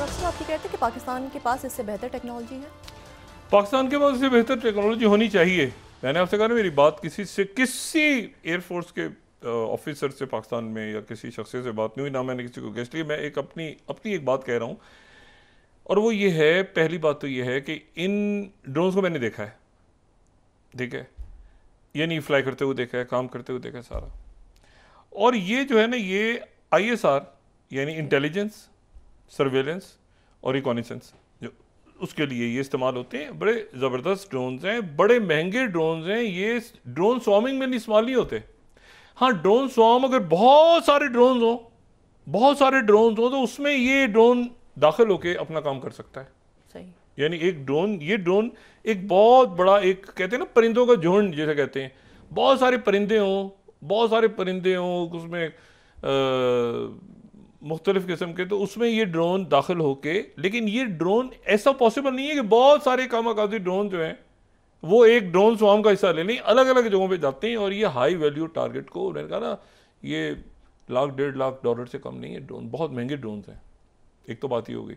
अक्सर आपकी कहते हैं कि पाकिस्तान के पास इससे बेहतर टेक्नोलॉजी है। पाकिस्तान के पास इससे बेहतर टेक्नोलॉजी होनी चाहिए। मैंने आपसे कहा ना, मेरी बात किसी एयरफोर्स के ऑफिसर से पाकिस्तान में या किसी शख्स से बात नहीं हुई, ना मैंने किसी को गेस्ट लिया। मैं एक अपनी एक बात कह रहा हूँ, और वो ये है, पहली बात तो ये है कि इन ड्रोन्स को मैंने देखा है, ठीक है, ये नहीं फ्लाई करते हुए देखा है, काम करते हुए देखा है सारा। और ये जो है ना, ये ISR यानी इंटेलिजेंस, सर्वेलेंस और रिकॉनिसेंस, जो उसके लिए ये इस्तेमाल होते हैं। बड़े ज़बरदस्त ड्रोन्स हैं, बड़े महंगे ड्रोन्स हैं। ये ड्रोन स्वार्मिंग में नहीं इस्तेमाल नहीं होते। हाँ, ड्रोन स्वार्म अगर बहुत सारे ड्रोन्स हो तो उसमें ये ड्रोन दाखिल होके अपना काम कर सकता है। सही। यानी ये ड्रोन एक बहुत बड़ा, एक कहते हैं ना परिंदों का झुंड जैसे कहते हैं, बहुत सारे परिंदे हों उसमें मुख्तलिफ किस्म के, तो उसमें ये ड्रोन दाखिल होके। लेकिन ये ड्रोन ऐसा पॉसिबल नहीं है कि बहुत सारे कामाकाजी ड्रोन जो हैं वो एक ड्रोन स्वार्म का हिस्सा ले लें, अलग अलग जगहों पे जाते हैं। और ये हाई वैल्यू टारगेट को, मैंने कहा ना, ये $1.5 लाख से कम नहीं है ड्रोन, बहुत महंगे ड्रोन हैं। एक तो बात ही हो गई।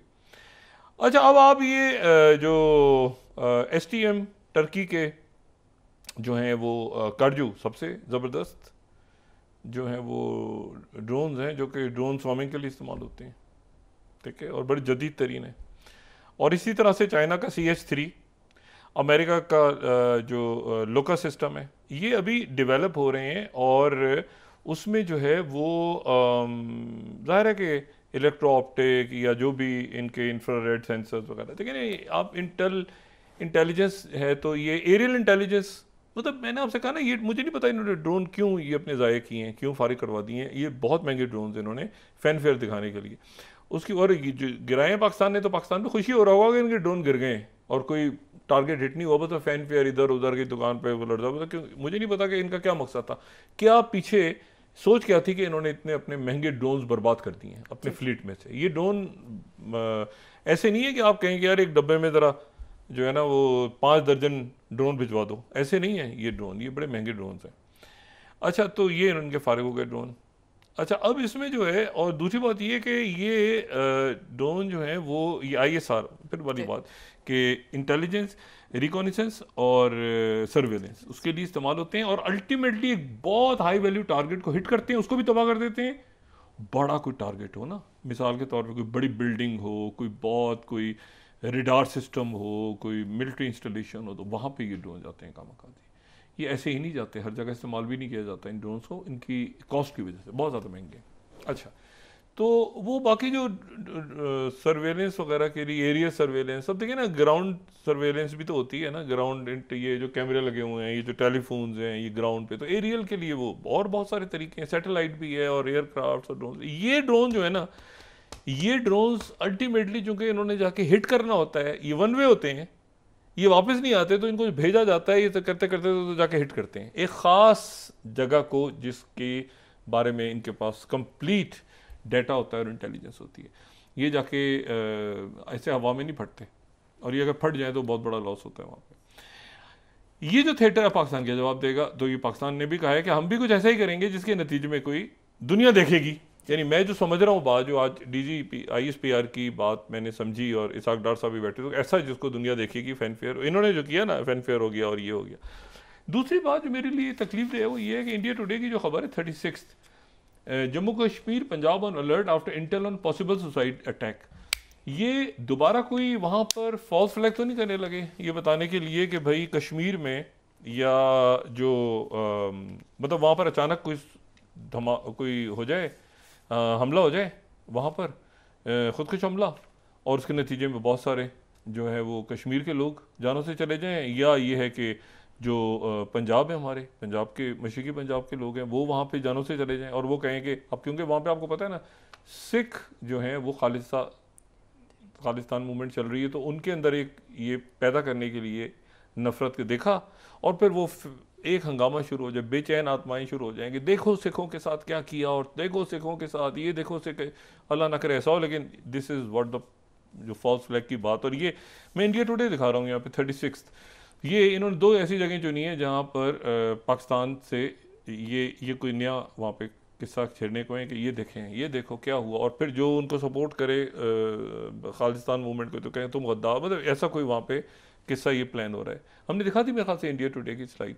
अच्छा, अब आप ये जो STM टर्की के जो हैं वो कार्जू सबसे ज़बरदस्त जो हैं वो ड्रोन्स हैं, जो कि ड्रोन स्वार्मिंग के लिए इस्तेमाल होते हैं, ठीक है, और बड़ी जदीद तरीन है। और इसी तरह से चाइना का CH-3, अमेरिका का जो लोका सिस्टम है, ये अभी डेवलप हो रहे हैं। और उसमें जो है वो ज़ाहिर है कि इलेक्ट्रो ऑप्टिक या जो भी इनके इंफ्रारेड सेंसर्स वगैरह, ठीक है ना, आप इंटेलिजेंस है तो ये एरियल इंटेलिजेंस, मतलब मैंने आपसे कहा ना, ये मुझे नहीं पता इन्होंने ड्रोन क्यों ये अपने ज़ाये किए हैं, क्यों फारिग करवा दिए हैं। ये बहुत महंगे ड्रोन इन्होंने फैन फेयर दिखाने के लिए उसकी, और जो गिराए हैं पाकिस्तान ने, तो पाकिस्तान में खुशी हो रहा होगा कि इनके ड्रोन गिर गए और कोई टारगेट हिट नहीं हुआ, तो फैन फेयर इधर उधर की दुकान पे वो लड़ जाता। क्यों, मुझे नहीं पता कि इनका क्या मकसद था, क्या पीछे सोच क्या थी कि इन्होंने इतने अपने महंगे ड्रोन्स बर्बाद कर दिए हैं अपने फ्लीट में से। ये ड्रोन ऐसे नहीं है कि आप कहें कि यार एक डब्बे में ज़रा जो है ना वो 5 दर्जन ड्रोन भिजवा दो, ऐसे नहीं है ये ड्रोन, ये बड़े महंगे ड्रोन्स हैं। अच्छा, तो ये इनके फारिग हो गए ड्रोन। अच्छा, अब इसमें जो है, और दूसरी बात ये कि ये ड्रोन जो है वो ये ISR, फिर वाली बात कि इंटेलिजेंस, रिकॉनिसेंस और सर्वेलेंस उसके लिए इस्तेमाल होते हैं। और अल्टीमेटली एक बहुत हाई वैल्यू टारगेट को हिट करते हैं, उसको भी तबाह कर देते हैं। बड़ा कोई टारगेट हो ना, मिसाल के तौर पर कोई बड़ी बिल्डिंग हो, कोई रेडार सिस्टम हो, कोई मिलिट्री इंस्टॉलेशन हो, तो वहाँ पे ये ड्रोन जाते हैं कामाकाजी। ये ऐसे ही नहीं जाते, हर जगह इस्तेमाल भी नहीं किया जाता इन ड्रोन्स को, इनकी कॉस्ट की वजह से बहुत ज़्यादा महंगे। अच्छा, तो वो बाकी जो सर्वेलेंस वगैरह के लिए, एरिया सर्वेलेंस सब देखिए ना, ग्राउंड सर्वेलेंस भी तो होती है ना, ग्राउंड ये जो कैमरे लगे हुए हैं, ये जो टेलीफोन्स हैं, ये ग्राउंड पे, तो एरियल के लिए वो और बहुत सारे तरीके हैं, सैटेलाइट भी है और एयरक्राफ्ट और ड्रोन। ये ड्रोन जो है ना, ये ड्रोन्स अल्टीमेटली चूंकि इन्होंने जाके हिट करना होता है, ये वन वे होते हैं, ये वापस नहीं आते, तो इनको भेजा जाता है, ये तो करते करते तो जाके हिट करते हैं एक ख़ास जगह को, जिसके बारे में इनके पास कंप्लीट डाटा होता है और इंटेलिजेंस होती है। ये जाके ऐसे हवा में नहीं फटते, और ये अगर फट जाए तो बहुत बड़ा लॉस होता है वहाँ पे। ये जो थिएटर है पाकिस्तान का जवाब देगा, तो ये पाकिस्तान ने भी कहा है कि हम भी कुछ ऐसा ही करेंगे जिसके नतीजे में कोई दुनिया देखेगी। यानी मैं जो समझ रहा हूँ बात, जो आज DG ISPR की बात मैंने समझी, और इसाक डार साहब भी बैठे, तो ऐसा जिसको दुनिया देखेगी फैन फेयर इन्होंने जो किया ना, फैन फेयर हो गया और ये हो गया। दूसरी बात जो मेरे लिए तकलीफ है वो ये है कि इंडिया टुडे की जो खबर है 36 Jammu Kashmir Punjab on alert after Intel on possible suicide attack, ये दोबारा कोई वहाँ पर फॉल्स फ्लैग तो नहीं करने लगे ये बताने के लिए कि भाई कश्मीर में या जो मतलब वहाँ पर अचानक कोई हो जाए, हमला हो जाए वहाँ पर, खुदकुश हमला, और उसके नतीजे में बहुत सारे जो है वो कश्मीर के लोग जानों से चले जाएं, या ये है कि जो पंजाब है, हमारे पंजाब के, मशरक़ी पंजाब के लोग हैं, वो वहाँ पे जानों से चले जाएं, और वो कहें कि अब क्योंकि वहाँ पे आपको पता है ना, सिख जो हैं वो खालिस्तान मूवमेंट चल रही है, तो उनके अंदर एक ये पैदा करने के लिए नफ़रत के देखा, और फिर वो एक हंगामा शुरू हो जाए, बेचैन आत्माएं शुरू हो जाएंगे, देखो सिखों के साथ क्या किया, और देखो सिखों के साथ ये, देखो सिख, अल्लाह ना करे ऐसा हो। लेकिन दिस इज़ व्हाट द जो फॉल्स फ्लैग की बात, और ये मैं इंडिया टुडे दिखा रहा हूँ यहाँ पे 36, ये इन्होंने 2 ऐसी जगह चुनी है जहाँ पर पाकिस्तान से ये कोई नया वहाँ पे किस्सा छेड़ने को है कि ये देखें, ये देखो क्या हुआ, और फिर जो उनको सपोर्ट करे खालिस्तान मूवमेंट को तो कहें तुम गद्दार, मतलब ऐसा कोई वहाँ पे किस्सा ये प्लान हो रहा है। हमने दिखा थी मेरे ख्याल से इंडिया टुडे की स्लाइड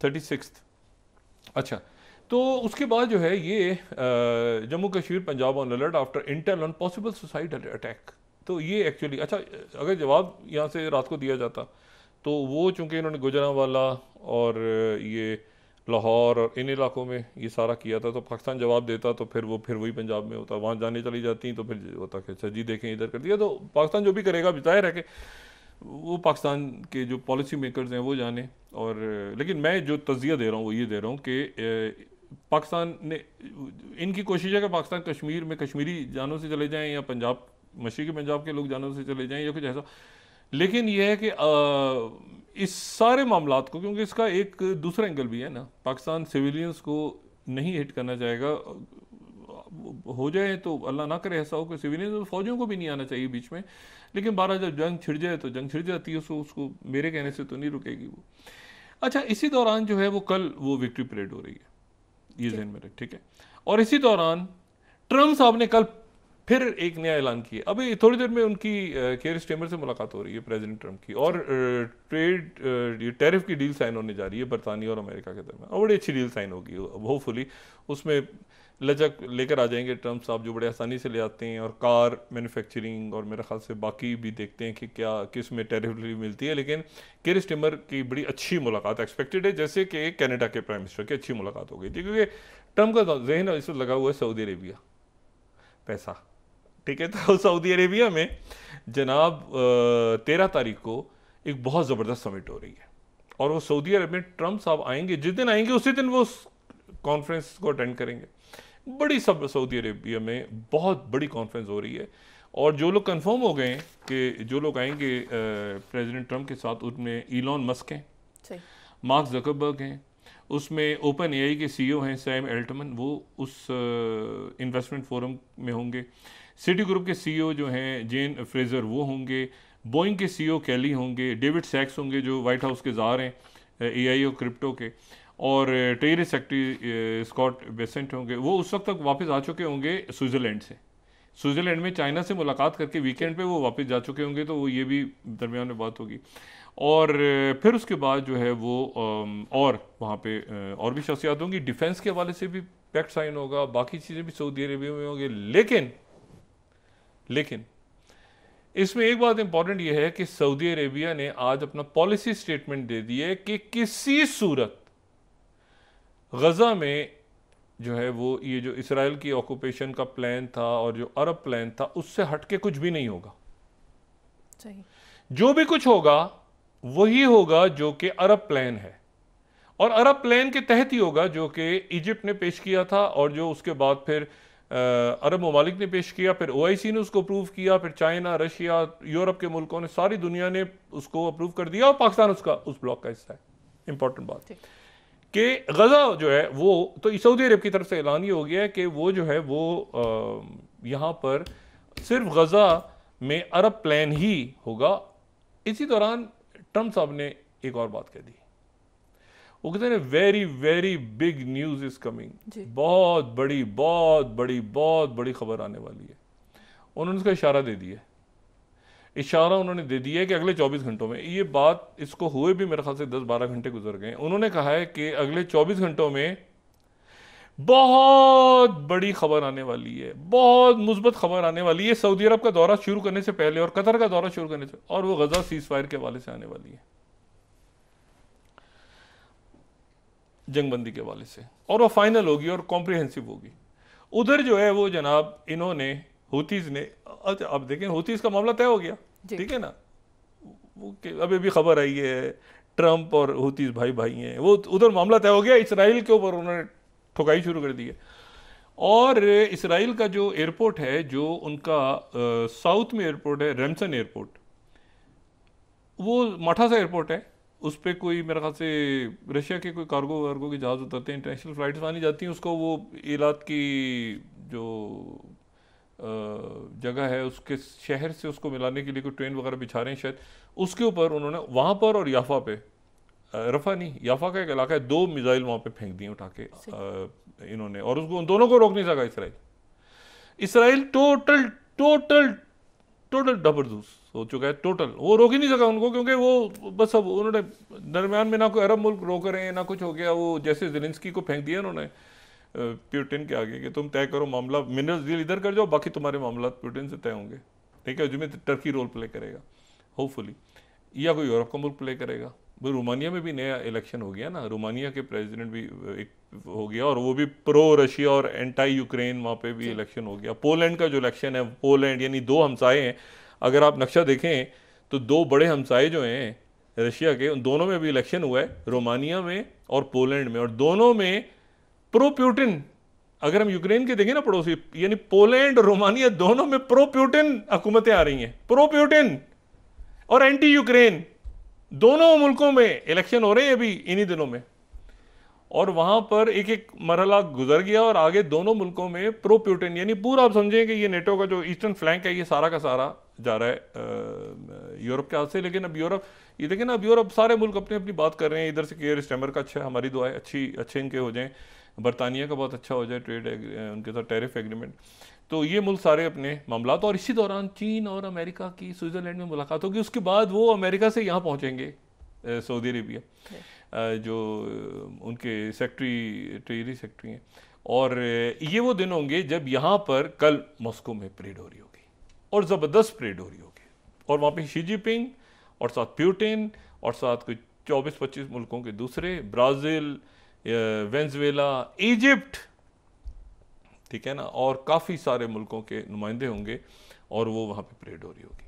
36। अच्छा, तो उसके बाद जो है ये Jammu Kashmir Punjab on alert after Intel on possible suicide attack. तो ये एक्चुअली अच्छा, अगर जवाब यहाँ से रात को दिया जाता तो वो चूंकि इन्होंने गुजरांवाला और ये लाहौर और इन इलाकों में ये सारा किया था, तो पाकिस्तान जवाब देता तो फिर वही पंजाब में होता, वहाँ जाने चली जाती तो फिर होता कि अच्छा जी देखें इधर कर दिया। तो पाकिस्तान जो भी करेगा जाहिर है कि वो पाकिस्तान के जो पॉलिसी मेकर्स हैं वो जाने। और लेकिन मैं जो तज़िया दे रहा हूँ वो ये दे रहा हूँ कि पाकिस्तान ने, इनकी कोशिश है कि पाकिस्तान कश्मीर में कश्मीरी जानों से चले जाएं या पंजाब मशरक़ी पंजाब के लोग जानों से चले जाएं या कुछ ऐसा। लेकिन यह है कि इस सारे मामलात को, क्योंकि इसका एक दूसरा एंगल भी है ना, पाकिस्तान सिविलियंस को नहीं हिट करना चाहेगा, हो जाए तो अल्लाह ना करे ऐसा हो कि सिविलियंस, फौजियों को भी नहीं आना चाहिए बीच में, लेकिन बारह जब जंग छिड़ जाए तो जंग छिड़ जाती है, उसको मेरे कहने से तो नहीं रुकेगी वो। अच्छा, इसी दौरान जो है वो कल वो विक्ट्री परेड हो रही है, ये ज़हन में रख, ठीक है। और इसी दौरान ट्रम्प साहब ने कल फिर एक नया ऐलान किया। अभी थोड़ी देर में उनकी केयर स्टेमर से मुलाकात हो रही है प्रेसिडेंट ट्रम्प की, और ट्रेड टैरिफ की डील साइन होने जा रही है बरतानिया और अमेरिका के दरमियान, और बड़ी अच्छी डील साइन होगी होपफुली। उसमें लचक लेकर आ जाएंगे ट्रम्प साहब, जो बड़े आसानी से ले आते हैं, और कार मैन्युफैक्चरिंग और मेरे ख्याल से बाकी भी देखते हैं कि क्या किस में टैरिफ मिलती है। लेकिन केयर स्टेमर की बड़ी अच्छी मुलाकात एक्सपेक्टेड है, जैसे कि कनाडा के प्राइम मिनिस्टर की अच्छी मुलाकात हो गई थी, क्योंकि ट्रम्प का जहन इस वक्त लगा हुआ है सऊदी अरेबिया, पैसा, ठीक है। तो सऊदी अरेबिया में जनाब 13 तारीख को एक बहुत ज़बरदस्त समिट हो रही है, और वो सऊदी अरब में ट्रम्प साहब आएंगे, जिस दिन आएंगे उसी दिन वो कॉन्फ्रेंस को अटेंड करेंगे। बड़ी सब सऊदी अरेबिया में बहुत बड़ी कॉन्फ्रेंस हो रही है, और जो लोग कंफर्म हो गए हैं कि जो लोग आएंगे प्रेसिडेंट ट्रम्प के साथ, उनमें इलॉन मस्क हैं, मार्क ज़करबर्ग हैं, उसमें ओपन एआई के सीईओ हैं सैम एल्टमन, वो उस इन्वेस्टमेंट फोरम में होंगे। सिटी ग्रुप के सीईओ जो हैं जेन फ्रेजर वो होंगे, बोइंग के सीईओ कैली होंगे, डेविड सैक्स होंगे जो वाइट हाउस के ज़ार हैं एआई और क्रिप्टो के, और ट्रेजरी सेक्रेटरी स्कॉट बेसेंट होंगे। वो उस वक्त तक वापस आ चुके होंगे स्विट्ज़रलैंड से, स्विट्ज़रलैंड में चाइना से मुलाकात करके वीकेंड पे वो वापस जा चुके होंगे, तो वो ये भी दरमियान में बात होगी। और फिर उसके बाद जो है वो और वहाँ पे और भी शख्सियात होंगी, डिफेंस के हवाले से भी पैक्ट साइन होगा, बाकी चीज़ें भी सऊदी अरेबिया में होंगी। लेकिन इसमें एक बात इंपॉर्टेंट यह है कि सऊदी अरेबिया ने आज अपना पॉलिसी स्टेटमेंट दे दिया है कि किसी सूरत गजा में जो है वो ये जो इसराइल की ऑक्यूपेशन का प्लान था और जो अरब प्लान था उससे हटके कुछ भी नहीं होगा। सही। जो भी कुछ होगा वही होगा जो कि अरब प्लान है, और अरब प्लान के तहत ही होगा जो कि इजिप्ट ने पेश किया था, और जो उसके बाद फिर अरब ममालिक ने पेश किया, फिर ओआईसी ने उसको अप्रूव किया, फिर चाइना, रशिया, यूरोप के मुल्कों ने, सारी दुनिया ने उसको अप्रूव कर दिया, और पाकिस्तान उसका उस ब्लॉक का हिस्सा है। इंपॉर्टेंट बात कि गजा जो है वो तो सऊदी अरब की तरफ से ऐलान ये हो गया है कि वो जो है वो यहाँ पर सिर्फ गजा में अरब प्लान ही होगा। इसी दौरान ट्रम्प साहब ने एक और बात कह दी, वो कहते हैं very very big news is coming, बहुत बड़ी खबर आने वाली है। उन्होंने उसका इशारा दे दिया, उन्होंने दे दिया है कि अगले 24 घंटों में, ये बात इसको हुए भी मेरे ख्याल से 10-12 घंटे गुजर गए, उन्होंने कहा है कि अगले 24 घंटों में बहुत बड़ी खबर आने वाली है, बहुत मुस्बत खबर आने वाली है सऊदी अरब का दौरा शुरू करने से पहले और कतर का दौरा शुरू करने से, और वो गजा सीज फायर के हवाले से आने वाली है, जंगबंदी के हवाले से, और वो फाइनल होगी और कॉम्प्रिहेंसिव होगी। उधर जो है वो जनाब इन्होंने हुतीज ने, अच्छा अब देखें हुतीज का मामला तय हो गया, ठीक है ना, वो अभी भी खबर आई है ट्रम्प और हुतीज भाई भाई हैं, वो उधर मामला तय हो गया, इसराइल के ऊपर उन्होंने ठुकाई शुरू कर दी है। और इसराइल का जो एयरपोर्ट है, जो उनका साउथ में एयरपोर्ट है, रेमसन एयरपोर्ट, वो माठा सा एयरपोर्ट है, उस पर कोई मेरे ख्याल से रशिया के कोई कार्गो वार्गो के जहाज़ उतरते हैं, इंटरनेशनल फ्लाइट्स मानी जाती हैं, उसको वो इलात की जो जगह है उसके शहर से उसको मिलाने के लिए कोई ट्रेन वगैरह बिछा रहे हैं शायद, उसके ऊपर उन्होंने वहाँ पर और याफा पे रफा नहीं, याफा का एक इलाका है, 2 मिसाइल वहाँ पे फेंक दिए उठा के इन्होंने, और उसको उन दोनों को रोक नहीं सका Israel. Israel total total total जबरदस्त हो चुका है, टोटल वो रोक ही नहीं सका उनको, क्योंकि वो बस अब उन्होंने दरमियान में ना कोई अरब मुल्क रोक रहे हैं ना कुछ हो गया, वो जैसे ज़ेलेंस्की को फेंक दिया उन्होंने पुतिन के आगे कि तुम तय करो मामला, मिनरल्स डील इधर कर जाओ, बाकी तुम्हारे मामला पुतिन से तय होंगे, ठीक है, जिसमें टर्की रोल प्ले करेगा होपफुली, या कोई यूरोप का मुल्क प्ले करेगा। वो रोमानिया में भी नया इलेक्शन हो गया ना, रोमानिया के प्रेसिडेंट भी एक हो गया, और वो भी प्रो रशिया और एंटी यूक्रेन, वहाँ पे भी इलेक्शन हो गया। पोलैंड का जो इलेक्शन है, पोलैंड यानी 2 हमसाए हैं, अगर आप नक्शा देखें तो 2 बड़े हमसाए जो हैं रशिया के, उन दोनों में भी इलेक्शन हुआ है, रोमानिया में और पोलैंड में, और दोनों में प्रो प्यूटिन। अगर हम यूक्रेन के देखें ना पड़ोसी, यानी पोलैंड रोमानिया दोनों में प्रो प्यूटिन हुकूमतें आ रही हैं, प्रो प्यूटिन और एंटी यूक्रेन, दोनों मुल्कों में इलेक्शन हो रहे हैं अभी इन्हीं दिनों में, और वहां पर एक एक मरहला गुजर गया, और आगे दोनों मुल्कों में प्रो प्यूटिन, यानी पूरा आप समझें कि ये नेटो का जो ईस्टर्न फ्लैंक है ये सारा का सारा जा रहा है यूरोप के हाथ से। लेकिन अब यूरोप, ये देखें ना, अब यूरोप सारे मुल्क अपनी अपनी बात कर रहे हैं, इधर से केयर स्टैमर का अच्छा, हमारी दुआएं अच्छे इनके हो जाएं, बरतानिया का बहुत अच्छा हो जाए ट्रेड उनके साथ टैरिफ एग्रीमेंट, तो ये मुल्क सारे अपने मामला। और इसी दौरान चीन और अमेरिका की स्विट्जरलैंड में मुलाकात होगी, उसके बाद वो अमेरिका से यहाँ पहुँचेंगे सऊदी अरेबिया, जो उनके ट्रेजरी सेक्रेटरी हैं, और ये वो दिन होंगे जब यहाँ पर कल मॉस्को में परेड हो रही होगी, और ज़बरदस्त परेड हो रही होगी, और वहाँ पे शी जिनपिंग और साथ प्यूटिन और साथ कुछ 24-25 मुल्कों के दूसरे, ब्राज़ील, वेनेजुएला, इजिप्ट, ठीक है ना, और काफ़ी सारे मुल्कों के नुमाइंदे होंगे, और वो वहाँ पे परेड हो रही होगी।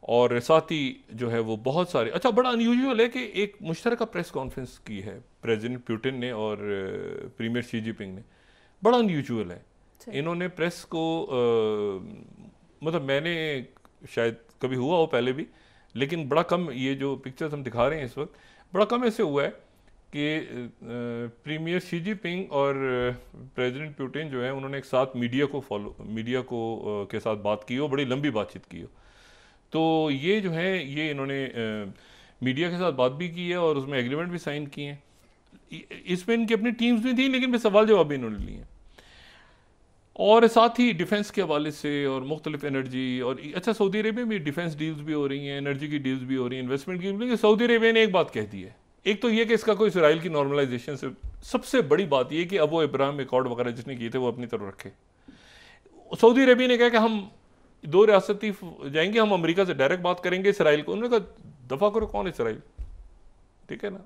और साथ ही जो है वो बहुत सारे, अच्छा बड़ा अनयूजुअल है कि एक मुश्तरका प्रेस कॉन्फ्रेंस की है प्रेसिडेंट पुतिन ने और प्रीमियर शी जिनपिंग ने, बड़ा अनयूजुअल है। इन्होंने प्रेस को मतलब मैंने शायद कभी हुआ हो पहले भी, लेकिन बड़ा कम, ये जो पिक्चर्स हम दिखा रहे हैं इस वक्त, बड़ा कम ऐसे हुआ है कि प्रीमियर शी जिनपिंग और प्रेसिडेंट पुतिन जो है उन्होंने एक साथ मीडिया को के साथ बात की हो, बड़ी लंबी बातचीत की हो। तो ये जो है ये इन्होंने मीडिया के साथ बात भी की है, और उसमें एग्रीमेंट भी साइन किए हैं। इसमें इनकी अपनी टीम्स भी थी, लेकिन सवाल जवाब भी इन्होंने लिए, और साथ ही डिफेंस के हवाले से और मुख्तलिफ एनर्जी, और अच्छा सऊदी अरेबिया में डिफेंस डील्स भी हो रही हैं, एनर्जी की डील्स भी हो रही हैं, इन्वेस्टमेंट की। लेकिन सऊदी अरेबिया ने एक बात कह दी है, एक तो ये कि इसका कोई इसराइल की नॉर्मलाइजेशन से, सबसे बड़ी बात ये कि अब वो इब्राहिम अकॉर्ड वगैरह जिसने किए थे वो अपनी तरफ रखे। सऊदी अरेबिया ने कहा कि हम 2 रियासती जाएंगे, हम अमेरिका से डायरेक्ट बात करेंगे इसराइल को। उन्होंने कहा दफा करो, कौन इसराइल, ठीक है ना,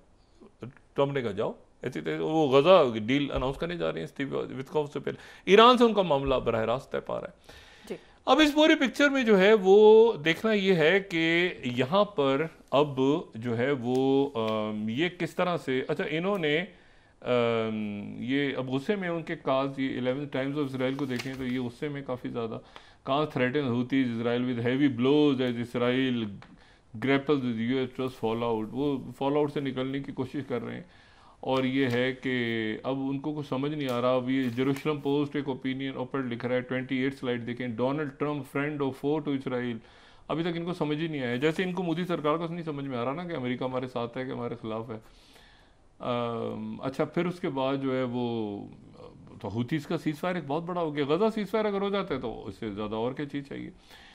ट्रम्प ने कहा जाओ, ऐसी वो गजा डील अनाउंस करने जा रहे हैं स्टीव विथकॉफ से पहले। ईरान से उनका मामला बरह रास्त तय पा रहा है। अब इस पूरी पिक्चर में जो है वो देखना ये है कि यहाँ पर अब जो है वो ये किस तरह से, अच्छा इन्होंने ये अब गुस्से में उनके काज, ये 11 टाइम्स ऑफ इसराइल को देखें तो ये गुस्से में काफ़ी ज़्यादा, cause threaten Houthis Israel with heavy blows as Israel grapples with US trust fall out, वो फॉल आउट से निकलने की कोशिश कर रहे हैं। और ये है कि अब उनको कुछ समझ नहीं आ रहा। अब ये जेरूशलम पोस्ट एक ओपिनियन ओपर लिख रहा है, 28 स्लाइड देखें, डोनाल्ड ट्रम्प फ्रेंड और फो टू इसराइल। अभी तक इनको समझ ही नहीं आया, जैसे इनको मोदी सरकार को नहीं समझ में आ रहा ना कि अमेरिका हमारे साथ है कि हमारे खिलाफ है। अच्छा फिर उसके बाद जो है वो तो हूथीज़ का सीज़ फायर एक बहुत बड़ा हो गया। गजा सीज़ फायर अगर हो जाता है तो इससे ज़्यादा और क्या चीज़ चाहिए।